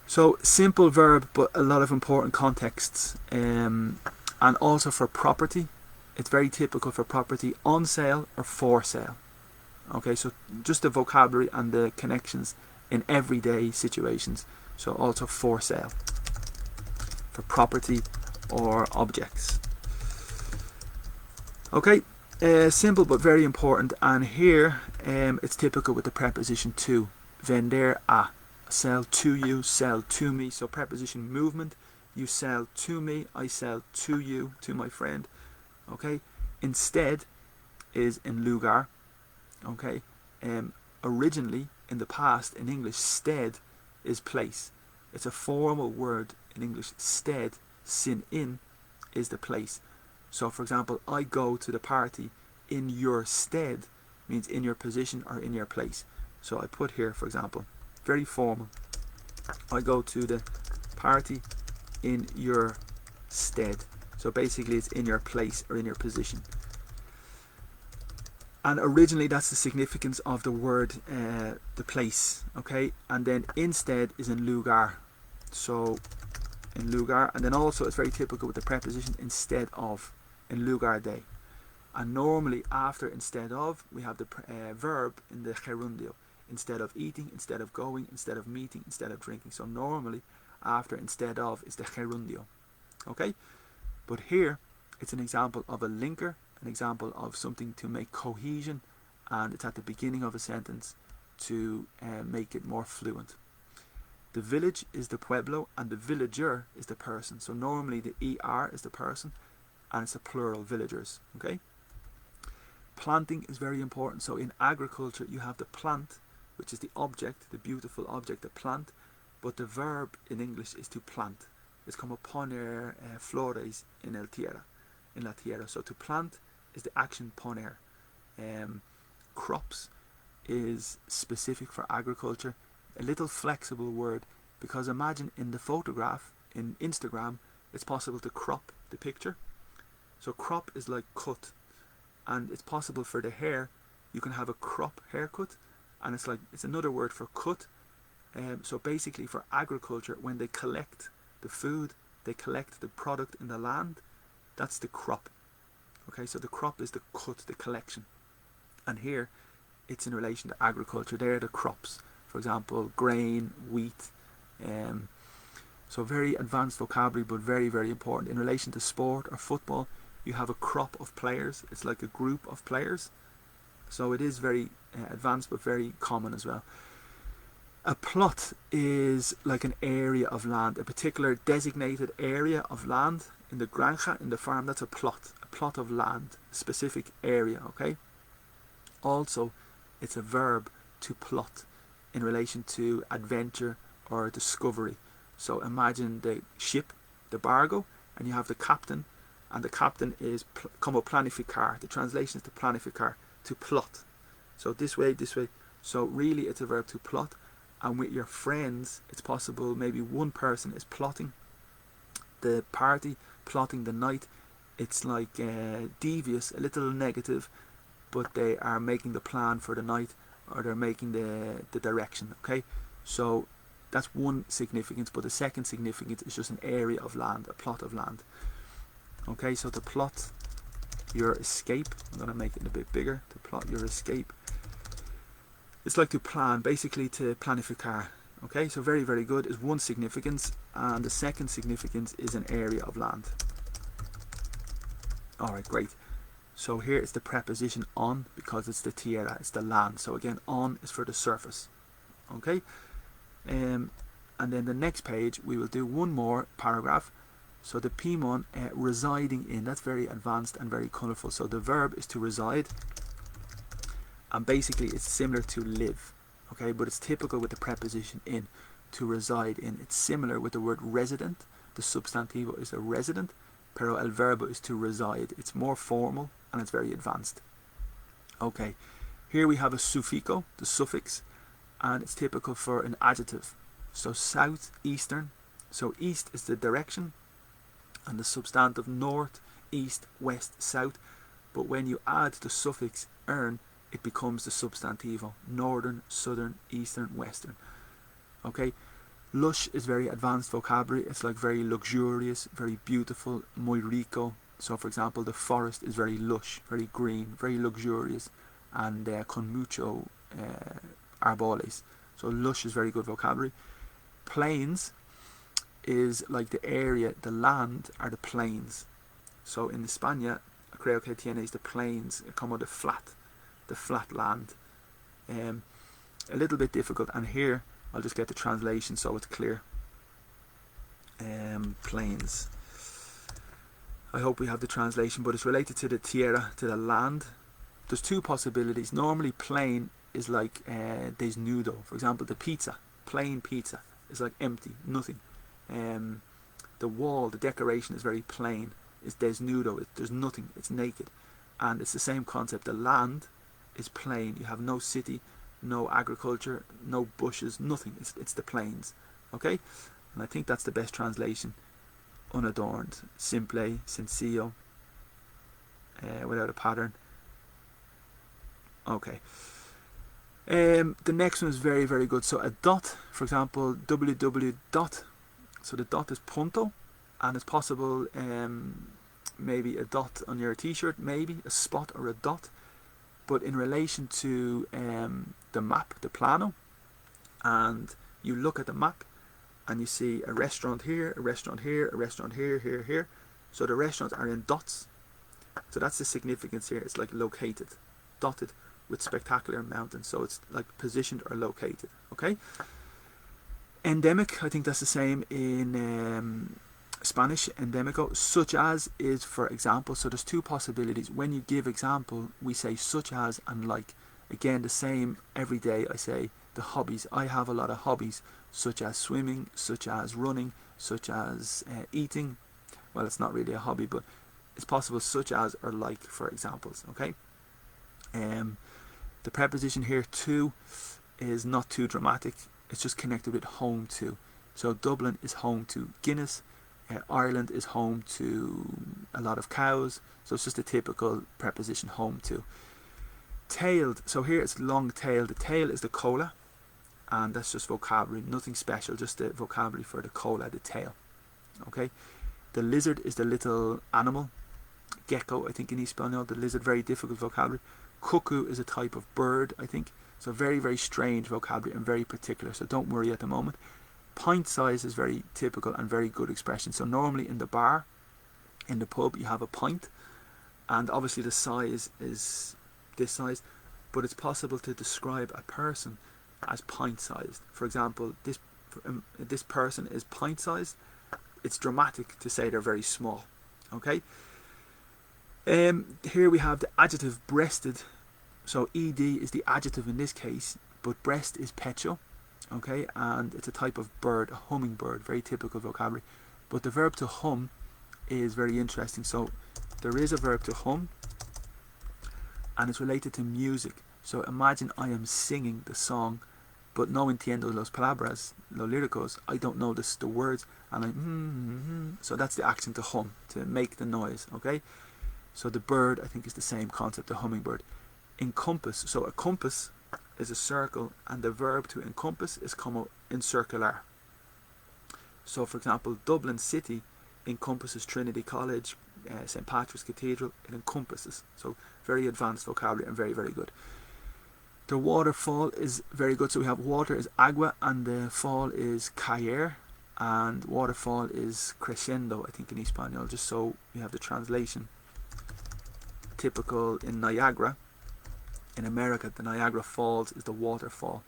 So simple verb, but a lot of important contexts. And also for property, it's very typical for property on sale or for sale. Okay, so just the vocabulary and the connections in everyday situations. So also for sale for property or objects. Okay, simple but very important. And here it's typical with the preposition to. Vender a, sell to you, sell to me. So preposition movement. You sell to me, I sell to you, to my friend. Okay, instead is in lugar. Okay, originally in the past in English, stead is place. It's a formal word in English. Stead, sin in, is the place. So for example, I go to the party in your stead means in your position or in your place. So I put here, for example, very formal. I go to the party in your stead. So basically it's in your place or in your position. And originally that's the significance of the word the place. Okay, and then instead is in lugar. So in lugar, and then also it's very typical with the preposition instead of, in lugar de. And normally after instead of we have the verb in the gerundio. Instead of eating, instead of going, instead of meeting, instead of drinking. So normally after instead of is the gerundio. Okay, but here it's an example of a linker, an example of something to make cohesion, and it's at the beginning of a sentence to make it more fluent. The village is the pueblo and the villager is the person. So normally the er is the person and it's a plural, villagers. Okay, planting is very important. So in agriculture you have the plant, which is the object, the beautiful object, the plant. But the verb in English is to plant. It's como poner flores en el tierra, in la tierra. So to plant is the action poner. Crops is specific for agriculture. A little flexible word, because imagine in the photograph in Instagram, it's possible to crop the picture. So crop is like cut. and it's possible for the hair, you can have a crop haircut, and it's another word for cut. So basically for agriculture, when they collect the food, they collect the product in the land, that's the crop. Okay, so the crop is the cut, the collection. And here, it's in relation to agriculture. They're the crops. For example, grain, wheat. So very advanced vocabulary, but very, very important. In relation to sport or football, you have a crop of players. It's like a group of players. So it is very advanced, but very common as well. A plot is like an area of land, a particular designated area of land. In the granja, in the farm, that's a plot of land, a specific area, okay? Also, it's a verb to plot in relation to adventure or discovery. So imagine the ship, the bargo, and you have the captain, and the captain is como planificar. The translation is to planificar, to plot. So this way, this way. So really it's a verb to plot. And with your friends, it's possible maybe one person is plotting the party, plotting the night. It's like devious, a little negative, but they are making the plan for the night, or they're making the direction, okay? So that's one significance, but the second significance is just an area of land, a plot of land. Okay, so to plot your escape, I'm going to make it a bit bigger, to plot your escape. It's like to plan, basically to planificar. Okay, so very, very good is one significance, and the second significance is an area of land. Alright, great. So here is the preposition on, because it's the tierra, it's the land. So again, on is for the surface. Okay, and then the next page we will do one more paragraph. So the Pimon, residing in, that's very advanced and very colourful. So the verb is to reside, and basically it's similar to live, okay, but it's typical with the preposition in, to reside in. It's similar with the word resident. The substantivo is a resident, pero el verbo is to reside. It's more formal and it's very advanced. Okay, here we have a suffico, the suffix, and it's typical for an adjective. So south, eastern. So east is the direction, and the substantive north, east, west, south. But when you add the suffix ern, it becomes the substantivo, northern, southern, eastern, western. Okay, lush is very advanced vocabulary. It's like very luxurious, very beautiful, muy rico. So for example, the forest is very lush, very green, very luxurious, and con mucho arboles. So lush is very good vocabulary. Plains is like the area, the land are the plains. So in España, creo que tienes the plains, como the flat land. A little bit difficult, and here I'll just get the translation so it's clear. Plains. I hope we have the translation, but it's related to the tierra, to the land. There's two possibilities. Normally plain is like desnudo. For example, the pizza, plain pizza, is like empty, nothing. The wall, the decoration is very plain. It's desnudo, there's nothing, it's naked. And it's the same concept. The land is plain. You have no city, no agriculture, no bushes, nothing. It's the plains. Okay? And I think that's the best translation. Unadorned, simple, sencillo, without a pattern. Okay. The next one is very, very good. So a dot, for example, www dot. So the dot is punto, and it's possible maybe a dot on your t-shirt, maybe a spot or a dot. But in relation to the map, the plano, and you look at the map and you see a restaurant here, a restaurant here, a restaurant here, here, here. So the restaurants are in dots. So that's the significance here. It's like located, dotted with spectacular mountains. So it's like positioned or located. Okay. Endemic, I think that's the same in Spanish, endemico. Such as is for example. So there's two possibilities. When you give example, we say such as and like. Again, the same every day. I say the hobbies. I have a lot of hobbies, such as swimming, such as running, such as eating. Well, it's not really a hobby, but it's possible such as or like for examples. Okay. The preposition here to is not too dramatic. It's just connected with home to. So Dublin is home to Guinness. Ireland is home to a lot of cows, so it's just a typical preposition, home to. Tailed, so here it's long tail. The tail is the cola, and that's just vocabulary, nothing special, just the vocabulary for the cola, the tail. Okay. The lizard is the little animal, gecko, I think in Espanol. The lizard, very difficult vocabulary. Cuckoo is a type of bird, I think. So very, very strange vocabulary and very particular, so don't worry at the moment. Pint size is very typical and very good expression. So normally in the bar, in the pub, you have a pint, and obviously the size is this size, but it's possible to describe a person as pint-sized. For example, this person is pint-sized. It's dramatic to say they're very small. Okay. Here we have the adjective breasted. So ed is the adjective in this case, but breast is pecho. Okay, and it's a type of bird, a hummingbird, very typical vocabulary. But the verb to hum is very interesting. So there is a verb to hum, and it's related to music. So imagine I am singing the song, but no entiendo los palabras, los líricos. I don't know the words, and I'm so that's the action to hum, to make the noise. Okay, so the bird, I think, is the same concept, the hummingbird. Encompass. So a compass is a circle, and the verb to encompass is como encircular. So for example, Dublin City encompasses Trinity College, St. Patrick's Cathedral. It encompasses. So very advanced vocabulary and very, very good. The waterfall is very good. So we have water is agua, and the fall is caer, and waterfall is crescendo, I think, in Espanol, just so we have the translation. Typical in Niagara. In America, the Niagara Falls is the waterfall.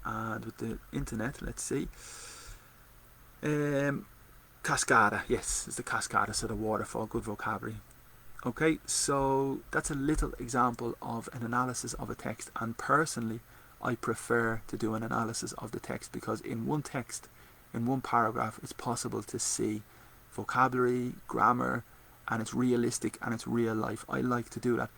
And with the internet, let's see. Cascada, yes, it's the cascada, so the waterfall, good vocabulary. Okay, so that's a little example of an analysis of a text, and personally I prefer to do an analysis of the text, because in one text, in one paragraph, it's possible to see vocabulary, grammar, and it's realistic and it's real life. I like to do that.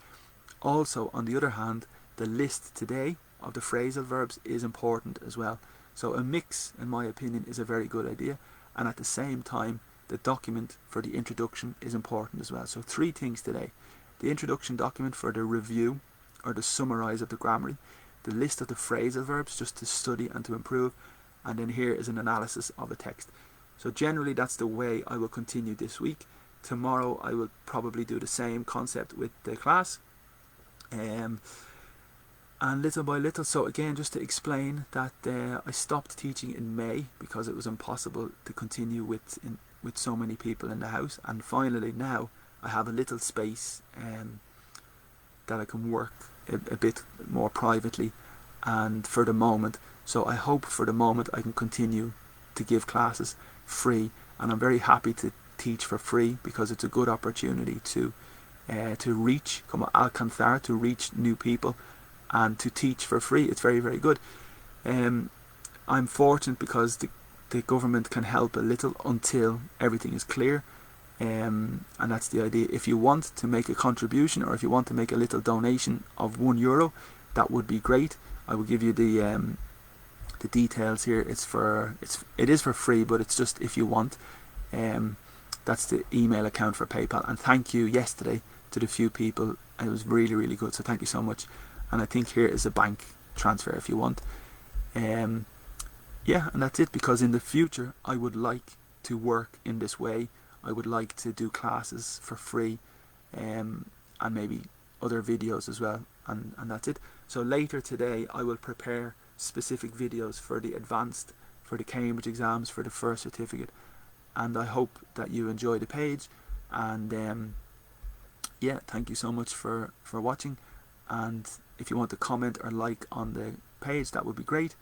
Also, on the other hand, the list today of the phrasal verbs is important as well. So a mix, in my opinion, is a very good idea, and at the same time the document for the introduction is important as well. So 3 things today: the introduction document for the review or the summarize of the grammar, the list of the phrasal verbs just to study and to improve, and then here is an analysis of a text. So generally that's the way I will continue this week. Tomorrow I will probably do the same concept with the class, and little by little. So again, just to explain that I stopped teaching in May because it was impossible to continue with so many people in the house, and finally now I have a little space that I can work a bit more privately and for the moment. So I hope for the moment I can continue to give classes free, and I'm very happy to teach for free because it's a good opportunity to reach, como alcanzar, to reach new people and to teach for free. It's very, very good. I'm fortunate because the government can help a little until everything is clear, and that's the idea. If you want to make a contribution, or if you want to make a little donation of €1, that would be great. I will give you the details here. It is for free, but it's just if you want. That's the email account for PayPal. And thank you yesterday to the few people. It was really, really good. So thank you so much. And I think here is a bank transfer if you want. Yeah, and that's it, because in the future I would like to work in this way. I would like to do classes for free, and maybe other videos as well, and that's it. So later today I will prepare specific videos for the advanced, for the Cambridge exams, for the first certificate, and I hope that you enjoy the page. And yeah, thank you so much for watching, and if you want to comment or like on the page, that would be great.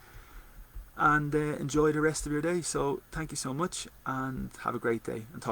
And enjoy the rest of your day. So thank you so much, and have a great day, and talk